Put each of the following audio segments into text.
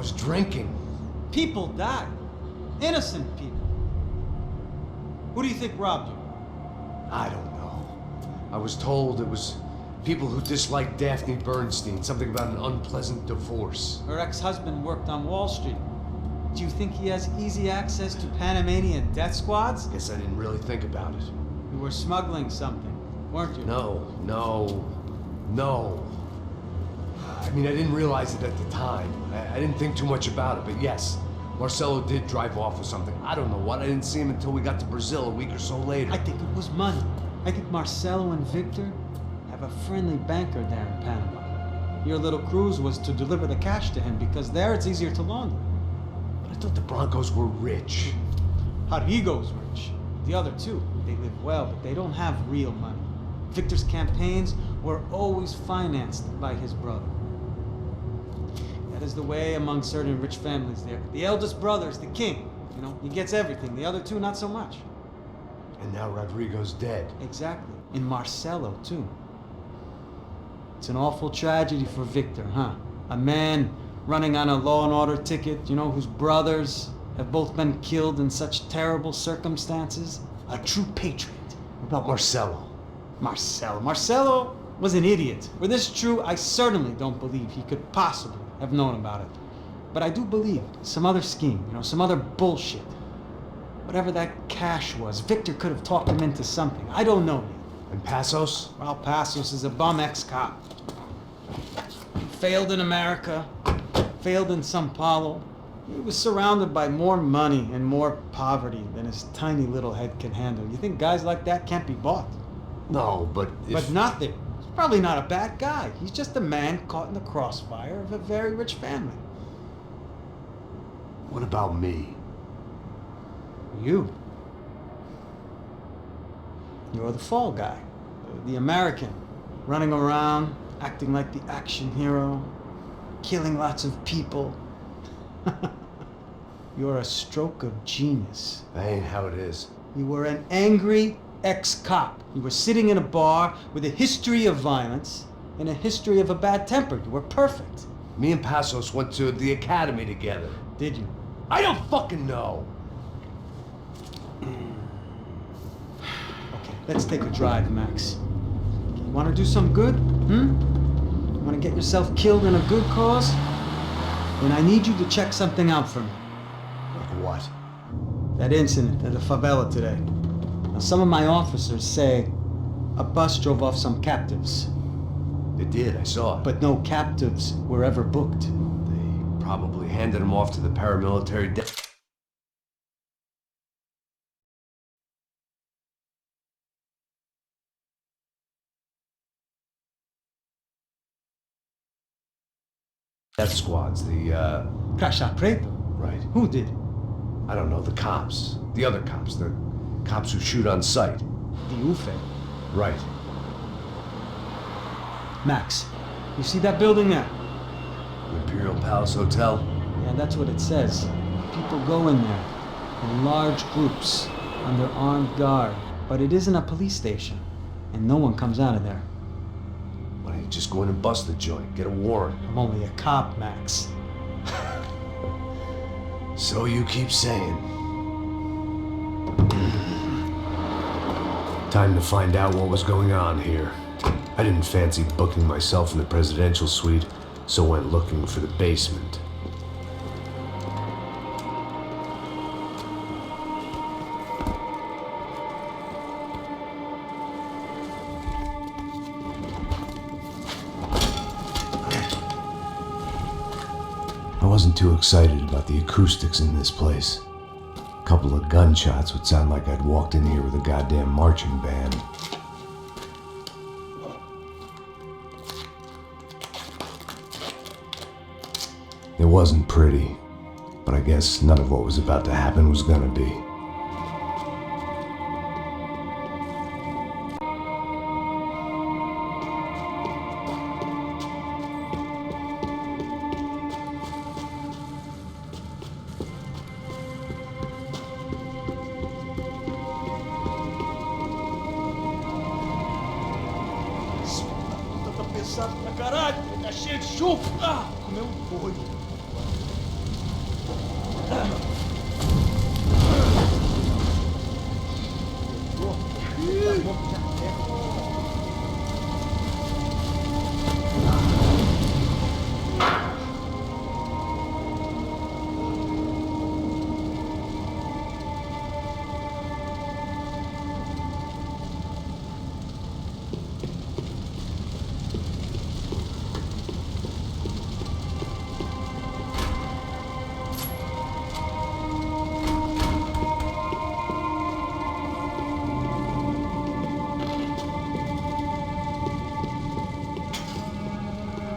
was drinking. People died. Innocent people. Who do you think robbed you? I don't know. I was told it was people who disliked Daphne Bernstein, something about an unpleasant divorce. Her ex-husband worked on Wall Street. Do you think he has easy access to Panamanian death squads? Guess I didn't really think about it. You were smuggling something, weren't you? No. I mean, I didn't realize it at the time. I didn't think too much about it, but yes, Marcelo did drive off with something. I don't know what. I didn't see him until we got to Brazil a week or so later. I think it was money. I think Marcelo and Victor have a friendly banker there in Panama. Your little cruise was to deliver the cash to him because there it's easier to launder. But I thought the Broncos were rich. Rodrigo's rich. The other two, they live well, but they don't have real money. Victor's campaigns were always financed by his brother. That is the way among certain rich families there. The eldest brother is the king. You know, he gets everything. The other two, not so much. And now Rodrigo's dead. Exactly. And Marcelo, too. It's an awful tragedy for Victor, huh? A man running on a law and order ticket, you know, whose brothers have both been killed in such terrible circumstances. A true patriot. What about Marcelo? Marcelo was an idiot. Were this true, I certainly don't believe he could possibly have known about it. But I do believe some other scheme, you know, some other bullshit. Whatever that cash was, Victor could have talked him into something. I don't know yet. And Passos? Well, Passos is a bum ex-cop. He failed in America, failed in São Paulo. He was surrounded by more money and more poverty than his tiny little head can handle. You think guys like that can't be bought? No, but if... But nothing. He's probably not a bad guy. He's just a man caught in the crossfire of a very rich family. What about me? You. You're the fall guy. The American. Running around, acting like the action hero. Killing lots of people. You're a stroke of genius. That ain't how it is. You were an angry ex-cop. You were sitting in a bar with a history of violence and a history of a bad temper. You were perfect. Me and Passos went to the academy together. Did you? I don't fucking know. Okay, let's take a drive, Max. You want to do some good? You want to get yourself killed in a good cause? Then I need you to check something out for me. Like what? That incident at the favela today. Now, some of my officers say a bus drove off some captives. It did, I saw it. But no captives were ever booked. They probably handed them off to the paramilitary death squads, the, Crasha Preto? Right. Who did? I don't know, the cops. The other cops. The cops who shoot on sight. The UFE. Right. Max, you see that building there? Imperial Palace Hotel? Yeah, that's what it says. People go in there in large groups under armed guard. But it isn't a police station, and no one comes out of there. Why don't you just go in and bust the joint? Get a warrant. I'm only a cop, Max. So you keep saying. Time to find out what was going on here. I didn't fancy booking myself in the presidential suite, so went looking for the basement. I wasn't too excited about the acoustics in this place. A couple of gunshots would sound like I'd walked in here with a goddamn marching band. It wasn't pretty, but I guess none of what was about to happen was gonna be. Tá pesado pra caralho, tá cheio de chufre. Ah, comeu um boi.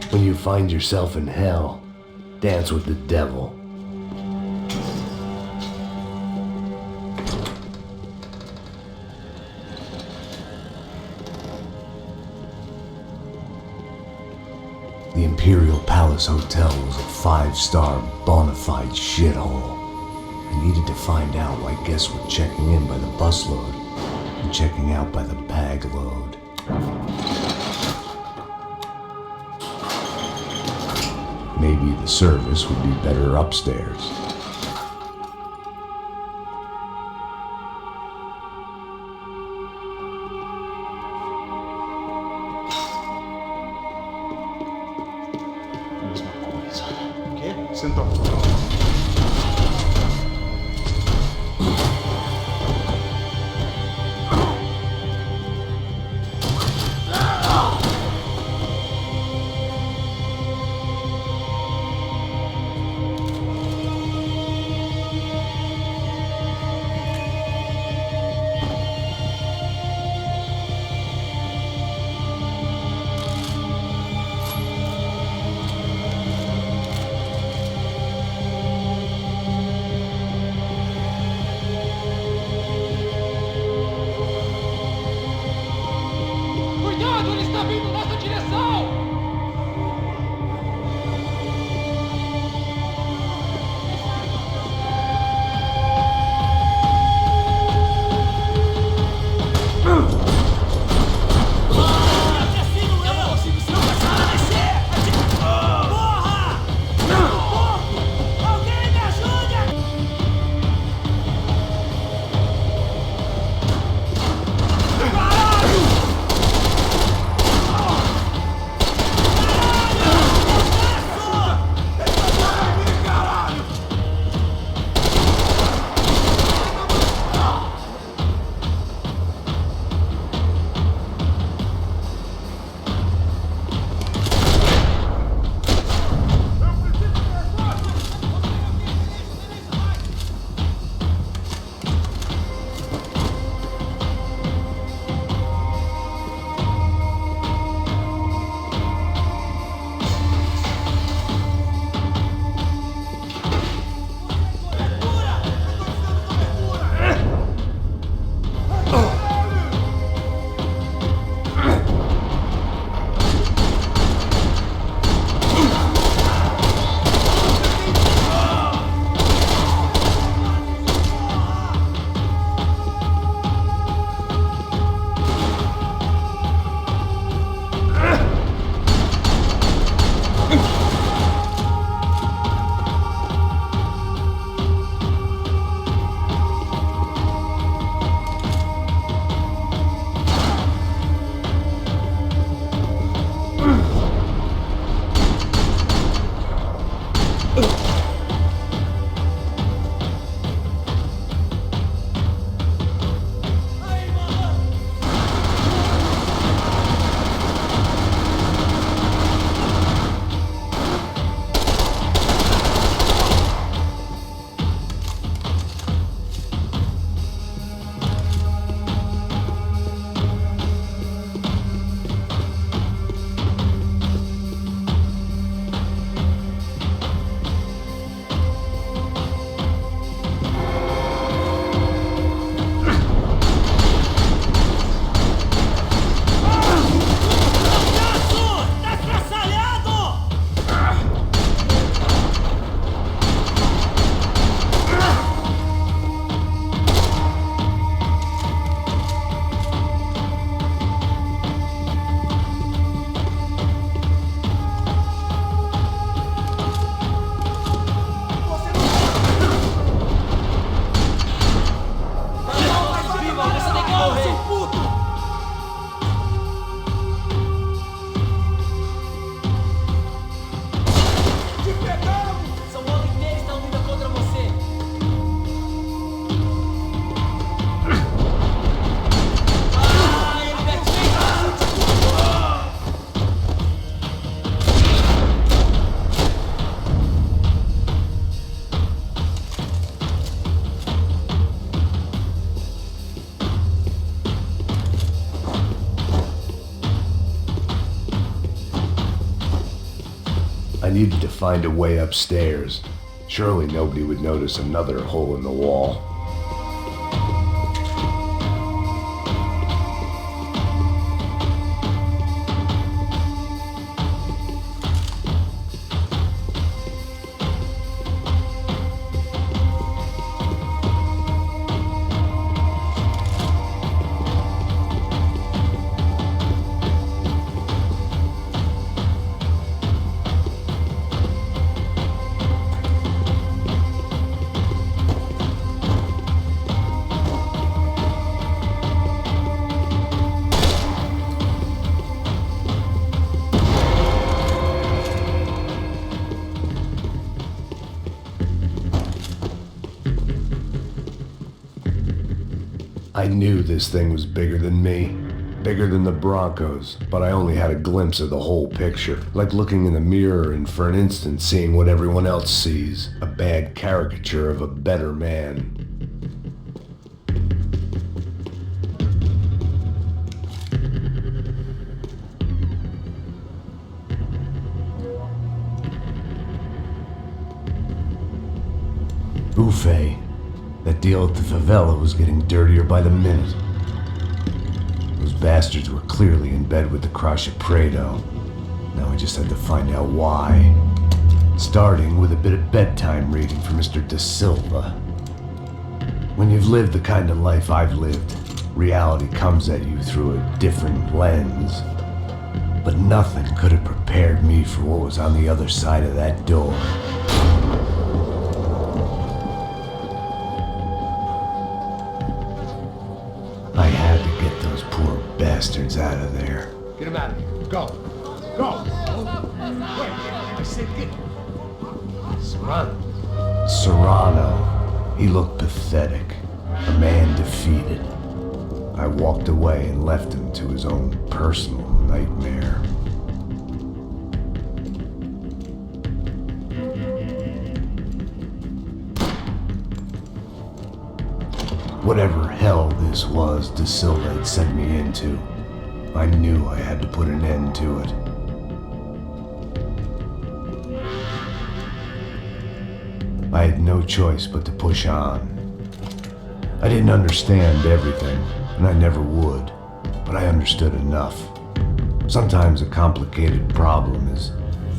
When you find yourself in hell, dance with the devil. The Imperial Palace Hotel was a 5-star bona fide shithole. I needed to find out why guests were checking in by the busload and checking out by the bag load. Maybe the service would be better upstairs. ¿Qué? Sentó. Cuidado, ele está vindo nossa direção! I needed to find a way upstairs. Surely nobody would notice another hole in the wall. I knew this thing was bigger than me, bigger than the Broncos, but I only had a glimpse of the whole picture, like looking in the mirror and for an instant seeing what everyone else sees, a bad caricature of a better man. Buffet. That deal at the favela was getting dirtier by the minute. Those bastards were clearly in bed with the Crusher Prado. Now I just had to find out why. Starting with a bit of bedtime reading for Mr. Da Silva. When you've lived the kind of life I've lived, reality comes at you through a different lens. But nothing could have prepared me for what was on the other side of that door. I had to get those poor bastards out of there. Get him out of here. Go. Go. Wait, I said get. Serrano. Serrano. He looked pathetic. A man defeated. I walked away and left him to his own personal nightmare. Whatever hell this was Da Silva had sent me into, I knew I had to put an end to it. I had no choice but to push on. I didn't understand everything, and I never would, but I understood enough. Sometimes a complicated problem is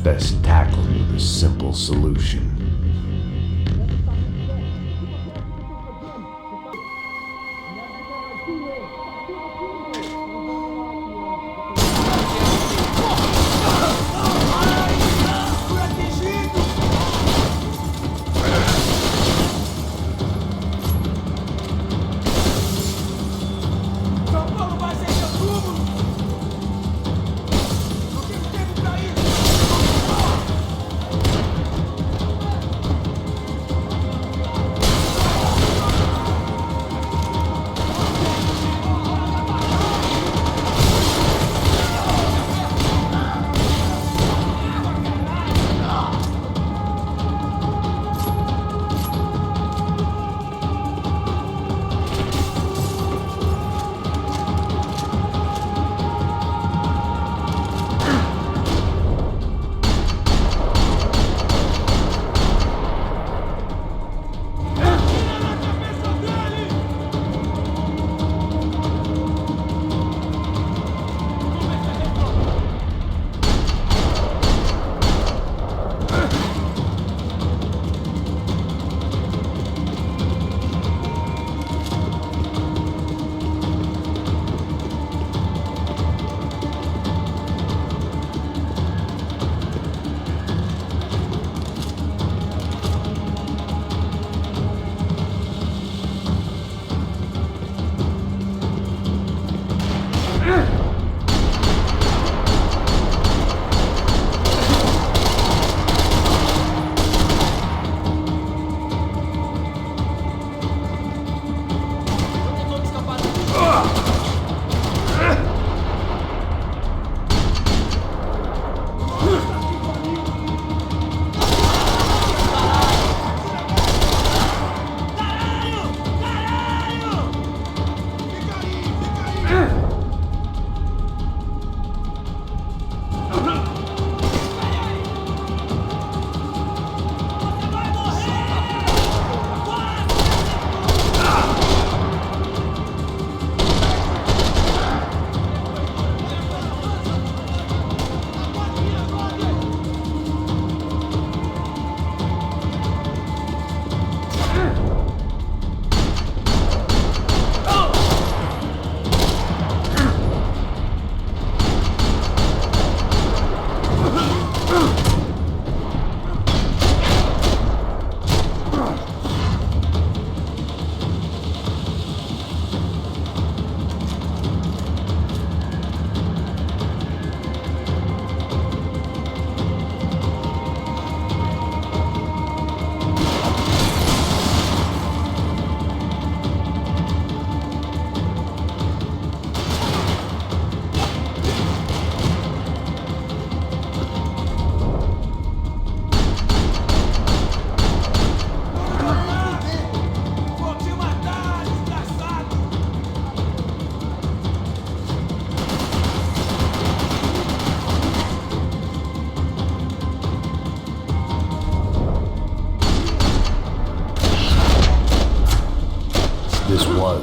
best tackled with a simple solution.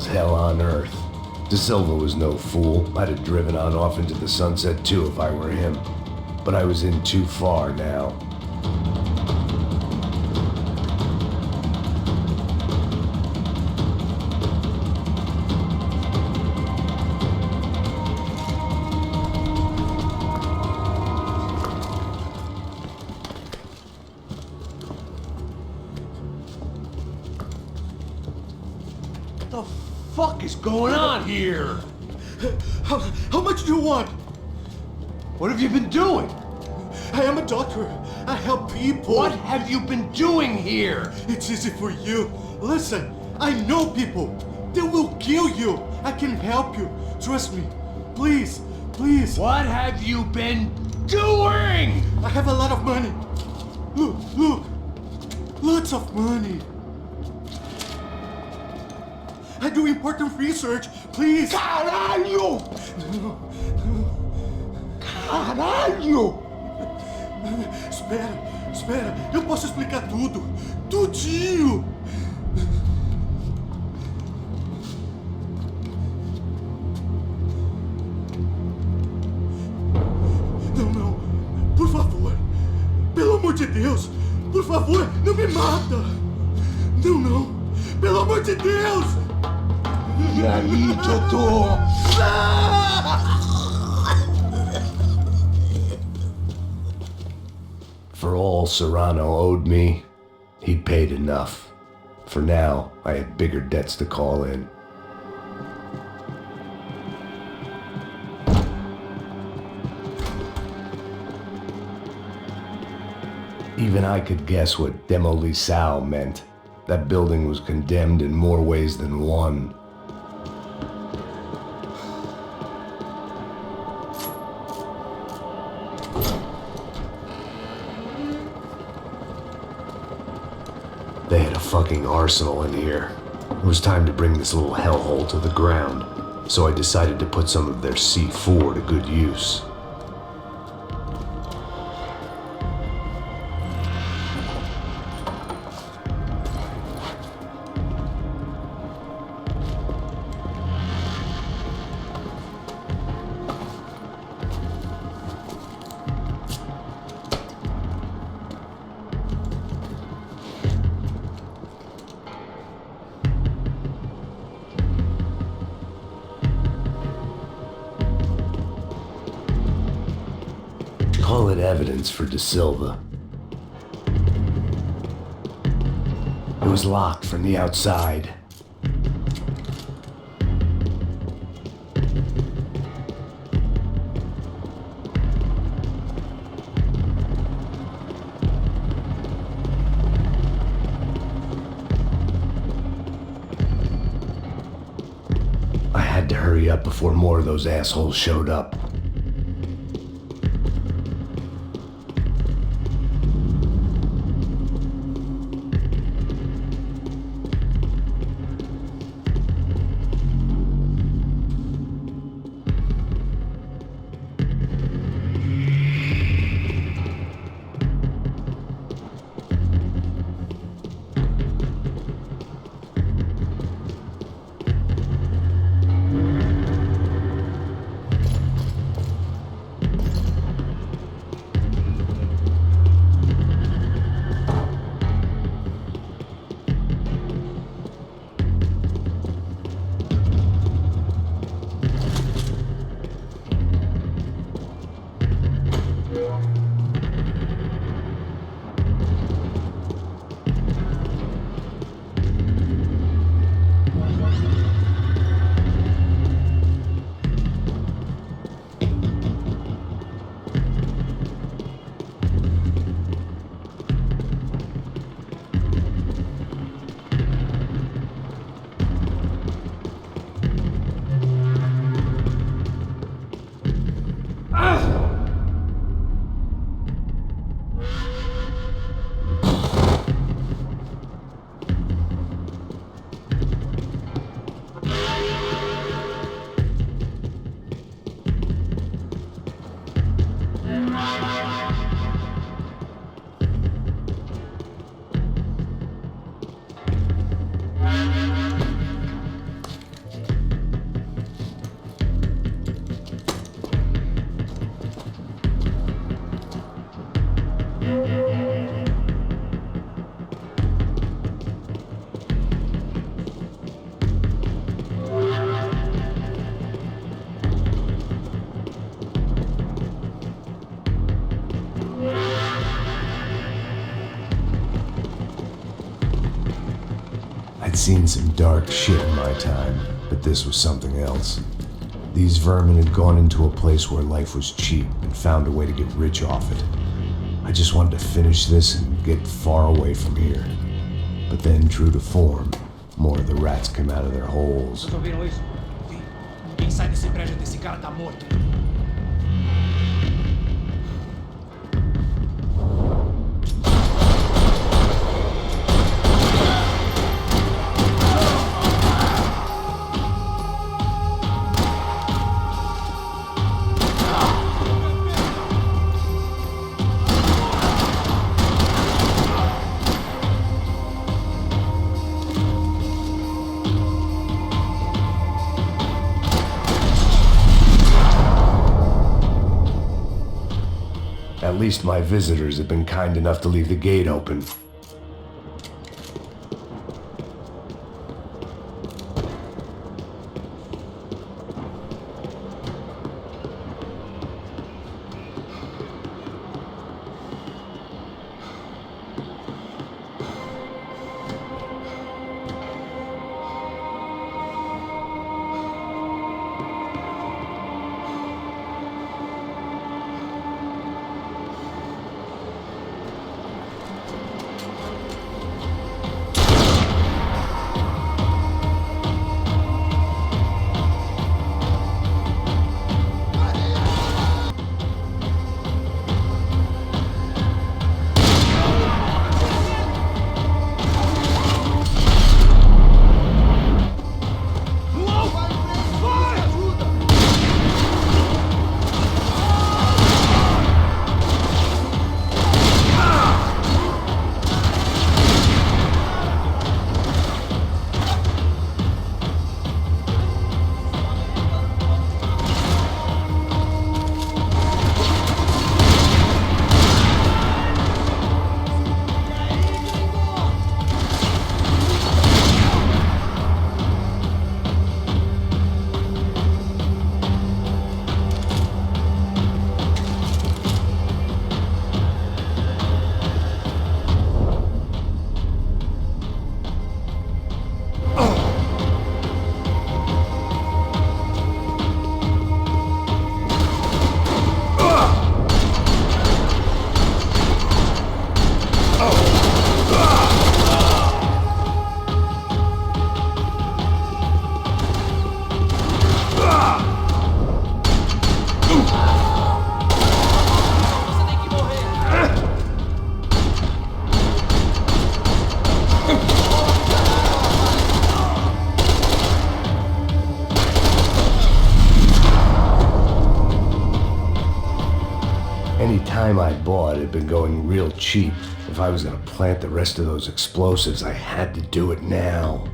was hell on earth. De Silva was no fool. I'd have driven on off into the sunset too if I were him. But I was in too far now. What the fuck is going on here? How much do you want? What have you been doing? I am a doctor. I help people. What have you been doing here? It's easy for you. Listen, I know people. They will kill you. I can help you. Trust me. Please, please. What have you been doing? I have a lot of money. Look, look. Lots of money. I do important research. Please. Caralho! Caralho! Espera. Eu posso explicar tudo. Tudinho. Não. Por favor. Pelo amor de Deus. Por favor, não me mata. Não. Pelo amor de Deus. E aí, doutor? For all Serrano owed me, he'd paid enough. For now, I had bigger debts to call in. Even I could guess what Demolisão meant. That building was condemned in more ways than one. They had a fucking arsenal in here. It was time to bring this little hellhole to the ground, so I decided to put some of their C4 to good use. Call it evidence for De Silva. It was locked from the outside. I had to hurry up before more of those assholes showed up. I'd seen some dark shit in my time, but this was something else. These vermin had gone into a place where life was cheap and found a way to get rich off it. I just wanted to finish this and get far away from here. But then, true to form, more of the rats came out of their holes. Vocês ouviram isso? Vi. Ninguém sai desse prédio até esse cara tá morto. At least my visitors have been kind enough to leave the gate open. Any time I bought had been going real cheap. If I was gonna plant the rest of those explosives, I had to do it now.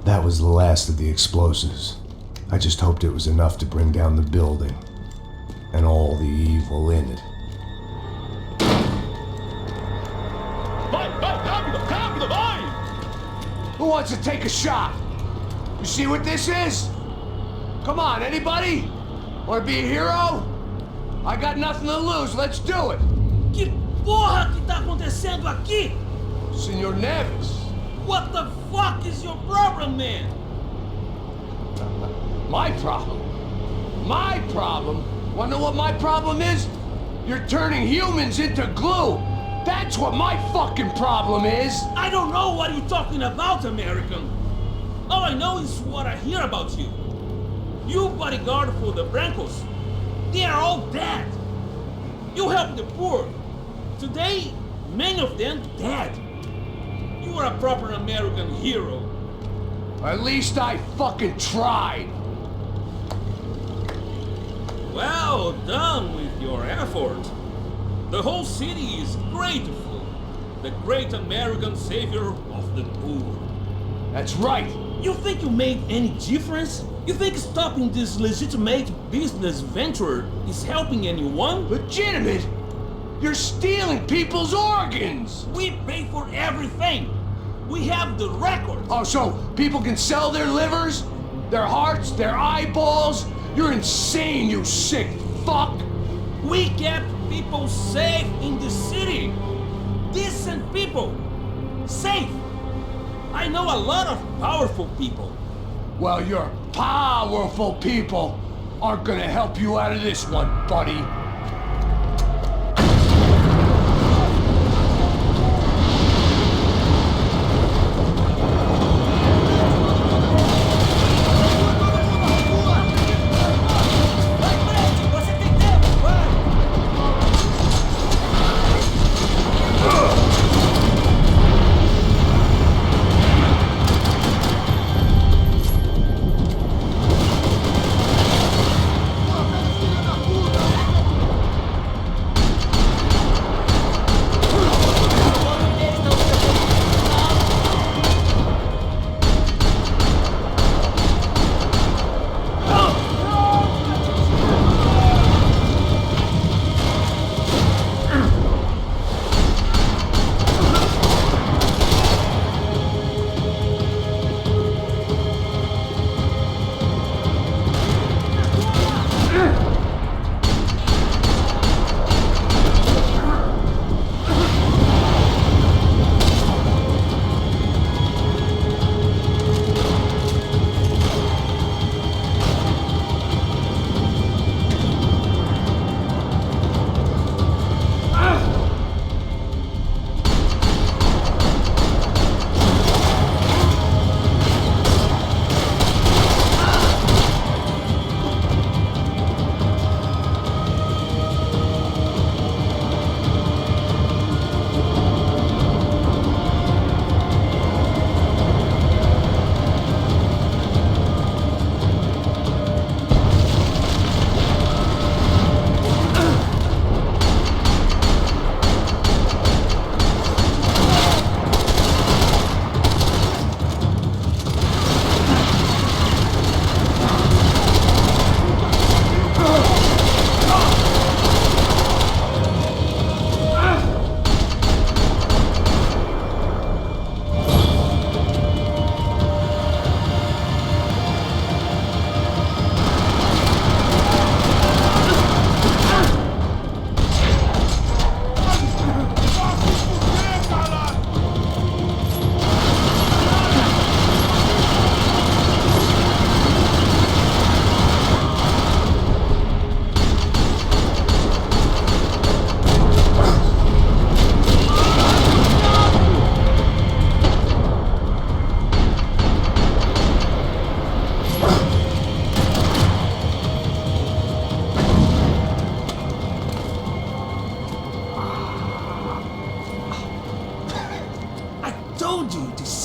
That was the last of the explosives. I just hoped it was enough to bring down the building and all the evil in it. Vai, rápido, vai! Who wants to take a shot? You You see what this is? Come on, anybody? Wanna be a hero? I got nothing to lose, let's do it! Que porra que tá acontecendo aqui? Senor Neves. What the fuck is your problem, man? My problem? My problem? Wanna know what my problem is? You're turning humans into glue! That's what my fucking problem is! I don't know what you're talking about, American. All I know is what I hear about you. You bodyguard for the Brancos. They are all dead. You help the poor. Today, many of them dead. You are a proper American hero. At least I fucking tried! Well done with your effort. The whole city is grateful. The great American savior of the poor. That's right! You think you made any difference? You think stopping this legitimate business venture is helping anyone? Legitimate? You're stealing people's organs! We pay for everything. We have the record. Oh, so people can sell their livers? Their hearts? Their eyeballs? You're insane, you sick fuck! We kept people safe in the city. Decent people. Safe. I know a lot of powerful people. Well, your powerful people aren't gonna help you out of this one, buddy.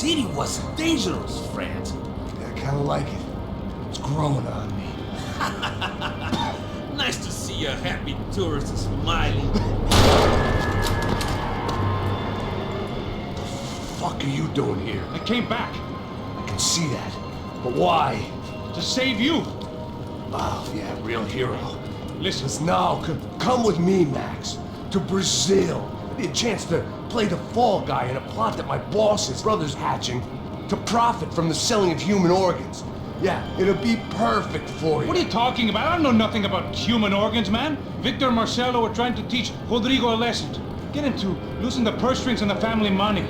city was dangerous, friend. Yeah, I kinda like it. It's growing on me. Nice to see a happy tourist smiling. What the fuck are you doing here? I came back I can see that. But why? to save you. Oh, yeah, real hero. Listen, Now, come with me, Max. To Brazil. Be a chance to play the fall guy in a plot that my boss's brother's hatching to profit from the selling of human organs. Yeah, it'll be perfect for you. What are you talking about? I don't know nothing about human organs, man. Victor and Marcelo were trying to teach Rodrigo a lesson. Get him to loosen the purse strings on the family money.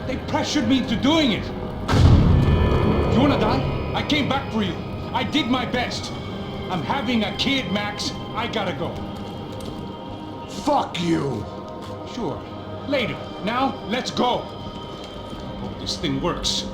They pressured me into doing it. You wanna die? I came back for you. I did my best. I'm having a kid, Max. I gotta go. Fuck you. Sure. Later. Now, let's go. I hope this thing works.